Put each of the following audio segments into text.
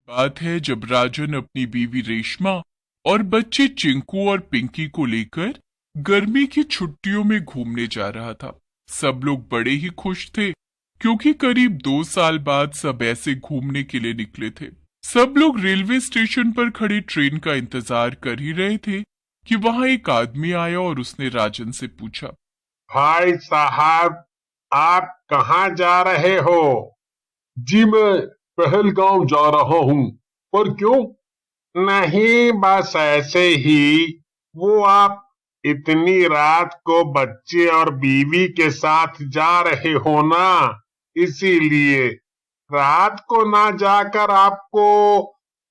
बात है जब राजन अपनी बीवी रेशमा और बच्चे चिंकू और पिंकी को लेकर गर्मी की छुट्टियों में घूमने जा रहा था। सब लोग बड़े ही खुश थे क्योंकि करीब 2 साल बाद सब ऐसे घूमने के लिए निकले थे। सब लोग रेलवे स्टेशन पर खड़ी ट्रेन का इंतजार कर ही रहे थे कि वहां एक आदमी आया और उसने राजन से पूछा, भाई साहब, आप कहाँ जा रहे हो? जी मैं पहलगांव जा रहा हूँ। पर क्यों? नहीं, बस ऐसे ही। वो आप इतनी रात को बच्चे और बीवी के साथ जा रहे हो ना, इसीलिए। रात को ना जाकर आपको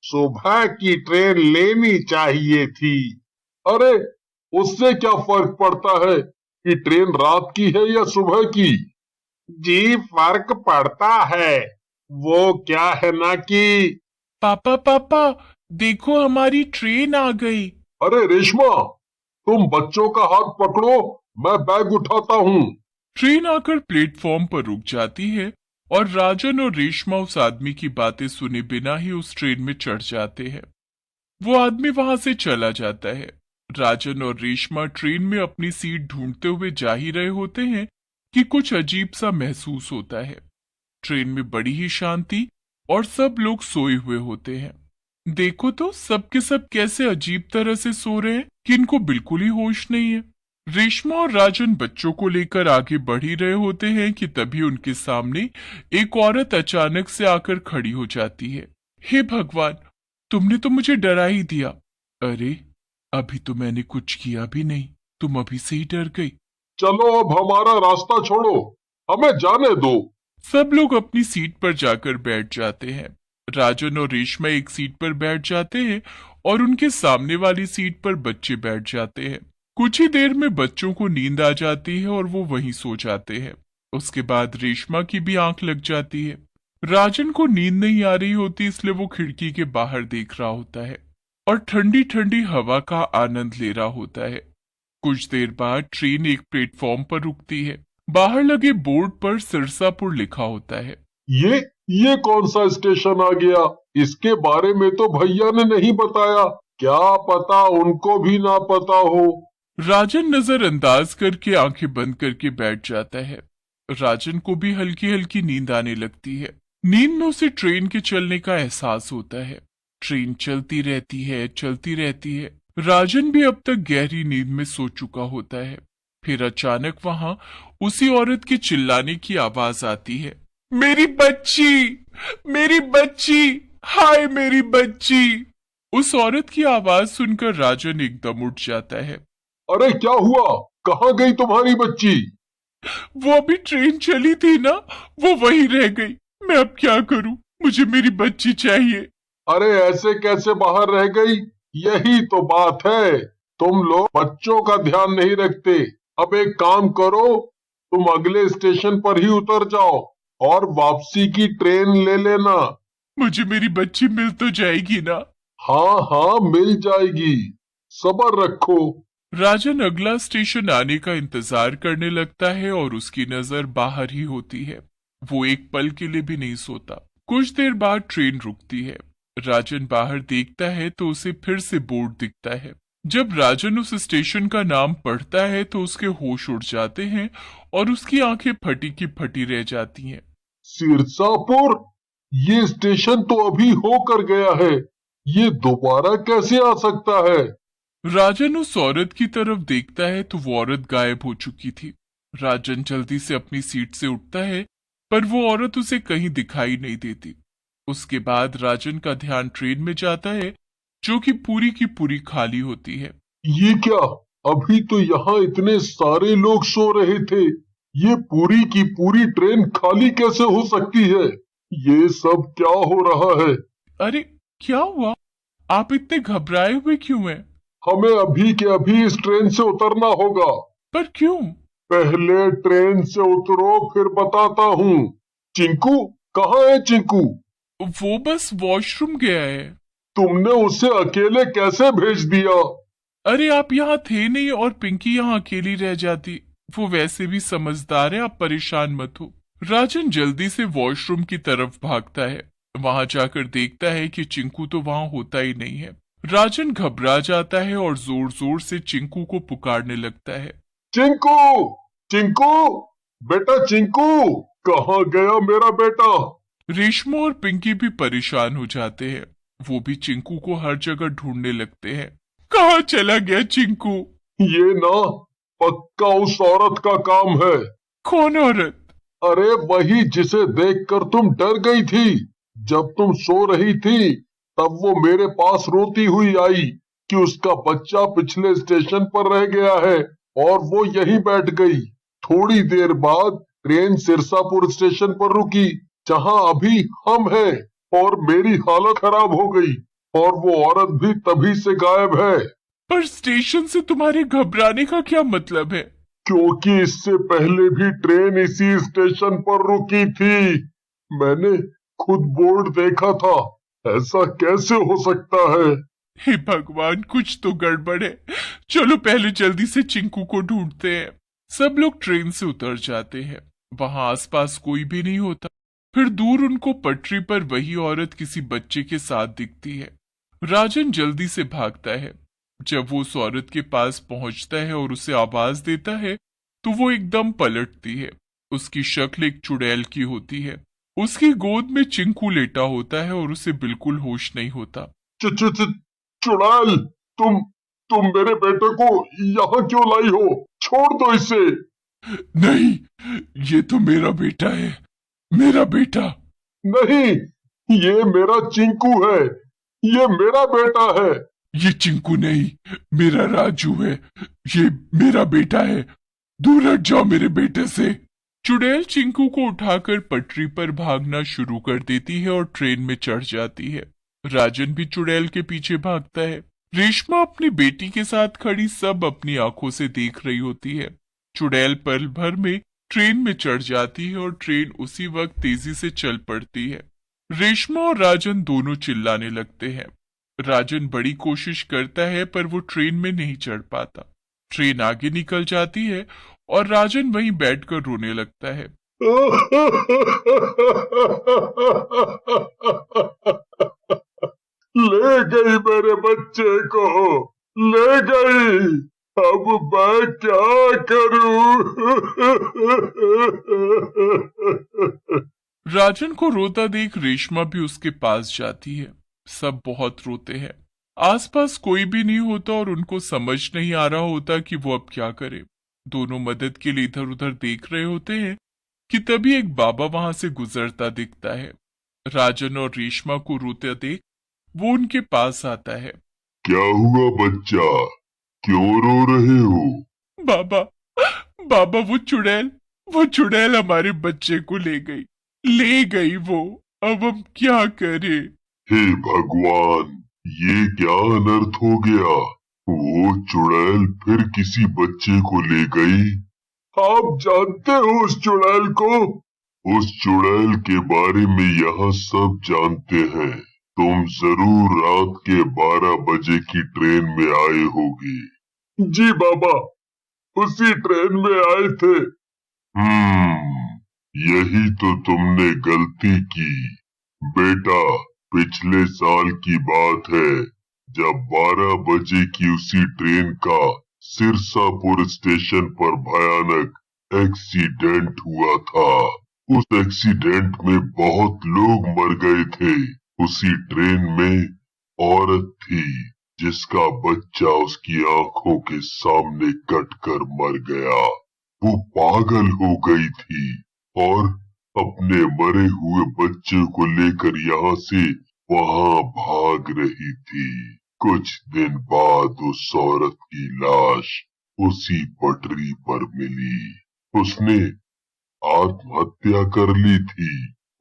सुबह की ट्रेन लेनी चाहिए थी। अरे, उससे क्या फर्क पड़ता है कि ट्रेन रात की है या सुबह की? जी फर्क पड़ता है। वो क्या है ना कि पापा पापा देखो हमारी ट्रेन आ गई। अरे रेशमा, तुम बच्चों का हाथ पकड़ो, मैं बैग उठाता हूँ। ट्रेन आकर प्लेटफॉर्म पर रुक जाती है और राजन और रेशमा उस आदमी की बातें सुने बिना ही उस ट्रेन में चढ़ जाते हैं। वो आदमी वहां से चला जाता है। राजन और रेशमा ट्रेन में अपनी सीट ढूंढते हुए जा ही रहे होते हैं कि कुछ अजीब सा महसूस होता है। ट्रेन में बड़ी ही शांति और सब लोग सोए हुए होते हैं। देखो तो सब के सब कैसे अजीब तरह से सो रहे हैं कि इनको बिल्कुल ही होश नहीं है। रेशमा और राजन बच्चों को लेकर आगे बढ़ ही रहे होते हैं कि तभी उनके सामने एक औरत अचानक से आकर खड़ी हो जाती है। हे भगवान, तुमने तो मुझे डरा ही दिया। अरे, अभी तो मैंने कुछ किया भी नहीं, तुम अभी से ही डर गई। चलो अब हमारा रास्ता छोड़ो, हमें जाने दो। सब लोग अपनी सीट पर जाकर बैठ जाते हैं। राजन और रेशमा एक सीट पर बैठ जाते हैं और उनके सामने वाली सीट पर बच्चे बैठ जाते हैं। कुछ ही देर में बच्चों को नींद आ जाती है और वो वहीं सो जाते हैं। उसके बाद रेशमा की भी आंख लग जाती है। राजन को नींद नहीं आ रही होती, इसलिए वो खिड़की के बाहर देख रहा होता है और ठंडी ठंडी हवा का आनंद ले रहा होता है। कुछ देर बाद ट्रेन एक प्लेटफॉर्म पर रुकती है। बाहर लगे बोर्ड पर सिरसापुर लिखा होता है। ये ये कौन सा स्टेशन आ गया? इसके बारे में तो भैया ने नहीं बताया। क्या पता उनको भी ना पता हो। राजन नजरअंदाज करके आंखें बंद करके बैठ जाता है। राजन को भी हल्की हल्की नींद आने लगती है। नींद में उसे ट्रेन के चलने का एहसास होता है। ट्रेन चलती रहती है, चलती रहती है। राजन भी अब तक गहरी नींद में सो चुका होता है। फिर अचानक वहां उसी औरत के चिल्लाने की आवाज आती है, मेरी बच्ची, मेरी बच्ची, हाय मेरी बच्ची। उस औरत की आवाज सुनकर राजन एकदम उठ जाता है। अरे क्या हुआ? कहाँ गई तुम्हारी बच्ची? वो अभी ट्रेन चली थी ना, वो वहीं रह गई। मैं अब क्या करूं? मुझे मेरी बच्ची चाहिए। अरे ऐसे कैसे बाहर रह गई? यही तो बात है, तुम लोग बच्चों का ध्यान नहीं रखते। अब एक काम करो, तुम अगले स्टेशन पर ही उतर जाओ और वापसी की ट्रेन ले लेना। मुझे मेरी बच्ची मिल तो जाएगी ना? हाँ हाँ, मिल जाएगी, सब्र रखो। राजन अगला स्टेशन आने का इंतजार करने लगता है और उसकी नजर बाहर ही होती है। वो एक पल के लिए भी नहीं सोता। कुछ देर बाद ट्रेन रुकती है। राजन बाहर देखता है तो उसे फिर से बोर्ड दिखता है। जब राजन उस स्टेशन का नाम पढ़ता है तो उसके होश उड़ जाते हैं और उसकी आंखें फटी की फटी रह जाती हैं। सिरसापुर? ये स्टेशन तो अभी होकर गया है, ये दोबारा कैसे आ सकता है? राजन उस औरत की तरफ देखता है तो वो औरत गायब हो चुकी थी। राजन जल्दी से अपनी सीट से उठता है पर वो औरत उसे कहीं दिखाई नहीं देती। उसके बाद राजन का ध्यान ट्रेन में जाता है जो कि पूरी की पूरी खाली होती है। ये क्या? अभी तो यहाँ इतने सारे लोग सो रहे थे, ये पूरी की पूरी ट्रेन खाली कैसे हो सकती है? ये सब क्या हो रहा है? अरे क्या हुआ? आप इतने घबराए हुए क्यों हैं? हमें अभी के अभी इस ट्रेन से उतरना होगा। पर क्यों? पहले ट्रेन से उतरो फिर बताता हूँ। चिंकू, कहाँ है चिंकू? वो बस वॉशरूम गया है। तुमने उसे अकेले कैसे भेज दिया? अरे आप यहाँ थे नहीं और पिंकी यहाँ अकेली रह जाती। वो वैसे भी समझदार है, आप परेशान मत हो। राजन जल्दी से वॉशरूम की तरफ भागता है। वहां जाकर देखता है कि चिंकू तो वहां होता ही नहीं है। राजन घबरा जाता है और जोर जोर से चिंकू को पुकारने लगता है। चिंकू, चिंकू, बेटा चिंकू, कहाँ गया मेरा बेटा? रेशमा और पिंकी भी परेशान हो जाते हैं। वो भी चिंकू को हर जगह ढूंढने लगते हैं। कहाँ चला गया चिंकू? ये ना पक्का उस औरत का काम है। कौन औरत? अरे वही जिसे देखकर तुम डर गई थी। जब तुम सो रही थी तब वो मेरे पास रोती हुई आई कि उसका बच्चा पिछले स्टेशन पर रह गया है और वो यहीं बैठ गई। थोड़ी देर बाद ट्रेन सिरसापुर स्टेशन पर रुकी, जहां अभी हम हैं, और मेरी हालत खराब हो गई और वो औरत भी तभी से गायब है। पर स्टेशन से तुम्हारे घबराने का क्या मतलब है? क्योंकि इससे पहले भी ट्रेन इसी स्टेशन पर रुकी थी। मैंने खुद बोर्ड देखा था। ऐसा कैसे हो सकता है? हे भगवान, कुछ तो गड़बड़ है। चलो पहले जल्दी से चिंकू को ढूंढते हैं। सब लोग ट्रेन से उतर जाते हैं। वहां आसपास कोई भी नहीं होता। फिर दूर उनको पटरी पर वही औरत किसी बच्चे के साथ दिखती है। राजन जल्दी से भागता है। जब वो उस औरत के पास पहुंचता है और उसे आवाज देता है तो वो एकदम पलटती है। उसकी शक्ल एक चुड़ैल की होती है। उसकी गोद में चिंकू लेटा होता है और उसे बिल्कुल होश नहीं होता। चु, चु, चु, चुड़ैल, तुम मेरे बेटे को यहाँ क्यों लाई हो? छोड़ दो इसे। नहीं, ये तो मेरा बेटा है, मेरा बेटा। नहीं, ये मेरा चिंकू है। ये मेरा बेटा है। ये चिंकू नहीं, मेरा राजू है। ये मेरा बेटा है। दूर हट जाओ मेरे बेटे से। चुड़ैल चिंकू को उठाकर पटरी पर भागना शुरू कर देती है और ट्रेन में चढ़ जाती है। राजन भी चुड़ैल के पीछे भागता है। रेशमा अपनी बेटी के साथ खड़ी सब अपनी आंखों से देख रही होती है। चुड़ैल पल भर में ट्रेन में चढ़ जाती है और ट्रेन उसी वक्त तेजी से चल पड़ती है। रेशमा और राजन दोनों चिल्लाने लगते हैं। राजन बड़ी कोशिश करता है पर वो ट्रेन में नहीं चढ़ पाता। ट्रेन आगे निकल जाती है और राजन वहीं बैठकर रोने लगता है। ले गई मेरे बच्चे को, ले गई। अब मैं क्या करूं? राजन को रोता देख रेशमा भी उसके पास जाती है। सब बहुत रोते हैं। आसपास कोई भी नहीं होता और उनको समझ नहीं आ रहा होता कि वो अब क्या करे। दोनों मदद के लिए इधर उधर देख रहे होते हैं कि तभी एक बाबा वहां से गुजरता दिखता है। राजन और रेशमा को रोते देख वो उनके पास आता है। क्या हुआ बच्चा, क्यों रो रहे हो? बाबा, बाबा, वो चुड़ैल हमारे बच्चे को ले गई वो। अब हम क्या करें? हे भगवान, ये क्या अनर्थ हो गया? वो चुड़ैल फिर किसी बच्चे को ले गई? आप जानते हो उस चुड़ैल को? उस चुड़ैल के बारे में यहाँ सब जानते हैं। तुम जरूर रात के 12 बजे की ट्रेन में आए होगी। जी बाबा, उसी ट्रेन में आए थे। यही तो तुमने गलती की बेटा। पिछले साल की बात है जब 12 बजे की उसी ट्रेन का सिरसापुर स्टेशन पर भयानक एक्सीडेंट हुआ था। उस एक्सीडेंट में बहुत लोग मर गए थे। उसी ट्रेन में औरत थी जिसका बच्चा उसकी आंखों के सामने कटकर मर गया। वो पागल हो गई थी और अपने मरे हुए बच्चे को लेकर यहाँ से वहां भाग रही थी। कुछ दिन बाद उस औरत की लाश उसी पटरी पर मिली। उसने आत्महत्या कर ली थी।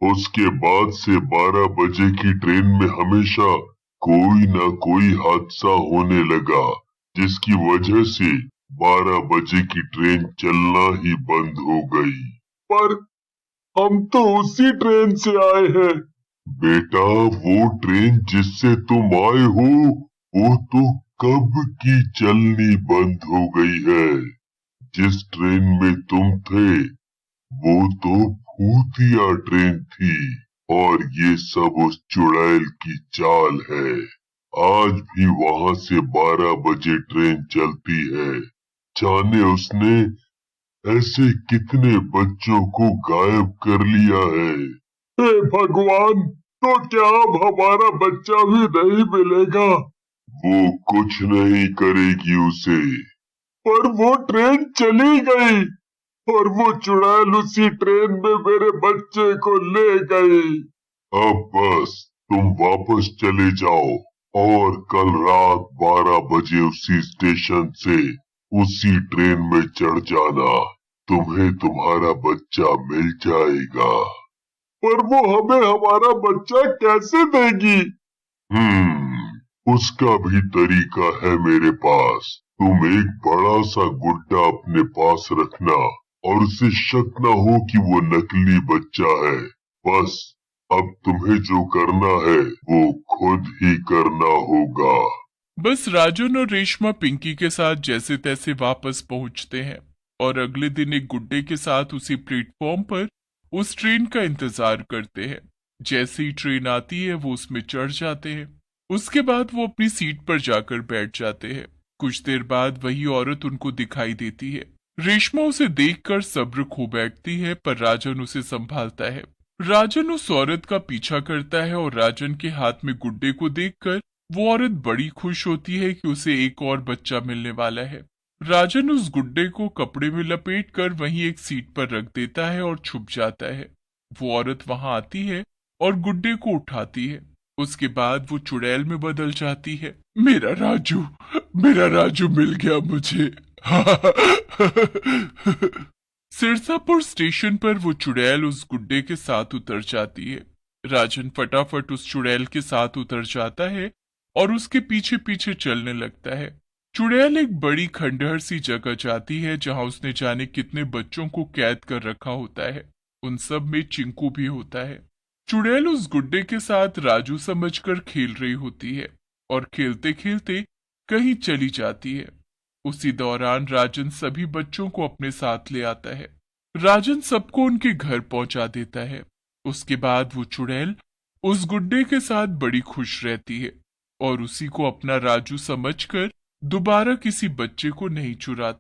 उसके बाद से 12 बजे की ट्रेन में हमेशा कोई ना कोई हादसा होने लगा, जिसकी वजह से 12 बजे की ट्रेन चलना ही बंद हो गई। पर हम तो उसी ट्रेन से आए हैं। बेटा, वो ट्रेन जिससे तुम आए हो वो तो कब की चलनी बंद हो गई है। जिस ट्रेन में तुम थे वो तो भूतिया ट्रेन थी। और ये सब उस चुड़ैल की चाल है। आज भी वहां से 12 बजे ट्रेन चलती है। जाने उसने ऐसे कितने बच्चों को गायब कर लिया है। हे भगवान, तो क्या अब हमारा बच्चा भी नहीं मिलेगा? वो कुछ नहीं करेगी उसे। पर वो ट्रेन चली गई और वो चुड़ैल उसी ट्रेन में मेरे बच्चे को ले गई। अब बस तुम वापस चले जाओ और कल रात 12 बजे उसी स्टेशन से उसी ट्रेन में चढ़ जाना। तुम्हें तुम्हारा बच्चा मिल जाएगा। पर वो हमें हमारा बच्चा कैसे देगी? उसका भी तरीका है मेरे पास। तुम एक बड़ा सा गुड्डा अपने पास रखना और उसे शक न हो कि वो नकली बच्चा है। बस अब तुम्हें जो करना है वो खुद ही करना होगा। बस राजन और रेशमा पिंकी के साथ जैसे तैसे वापस पहुंचते हैं और अगले दिन एक गुड्डे के साथ उसी प्लेटफॉर्म पर उस ट्रेन का इंतजार करते हैं। जैसे ही ट्रेन आती है वो उसमें चढ़ जाते हैं। उसके बाद वो अपनी सीट पर जाकर बैठ जाते हैं। कुछ देर बाद वही औरत उनको दिखाई देती है। रेशमा उसे देखकर सब्र खो बैठती है, पर राजन उसे संभालता है। राजन उस औरत का पीछा करता है और राजन के हाथ में गुड्डे को देखकर वो औरत बड़ी खुश होती है कि उसे एक और बच्चा मिलने वाला है। राजन उस गुड्डे को कपड़े में लपेटकर वहीं एक सीट पर रख देता है और छुप जाता है। वो औरत वहां आती है और गुड्डे को उठाती है। उसके बाद वो चुड़ैल में बदल जाती है। मेरा राजू मिल गया मुझे। सिरसापुर स्टेशन पर वो चुड़ैल उस गुड्डे के साथ उतर जाती है। राजन फटाफट उस चुड़ैल के साथ उतर जाता है और उसके पीछे पीछे चलने लगता है। चुड़ैल एक बड़ी खंडहर सी जगह जाती है जहां उसने जाने कितने बच्चों को कैद कर रखा होता है। उन सब में चिंकू भी होता है। चुड़ैल उस गुड्डे के साथ राजू समझकर खेल रही होती है और खेलते खेलते कहीं चली जाती है। उसी दौरान राजन सभी बच्चों को अपने साथ ले आता है। राजन सबको उनके घर पहुंचा देता है। उसके बाद वो चुड़ैल उस गुड्डे के साथ बड़ी खुश रहती है और उसी को अपना राजू समझकर दोबारा किसी बच्चे को नहीं चुराती।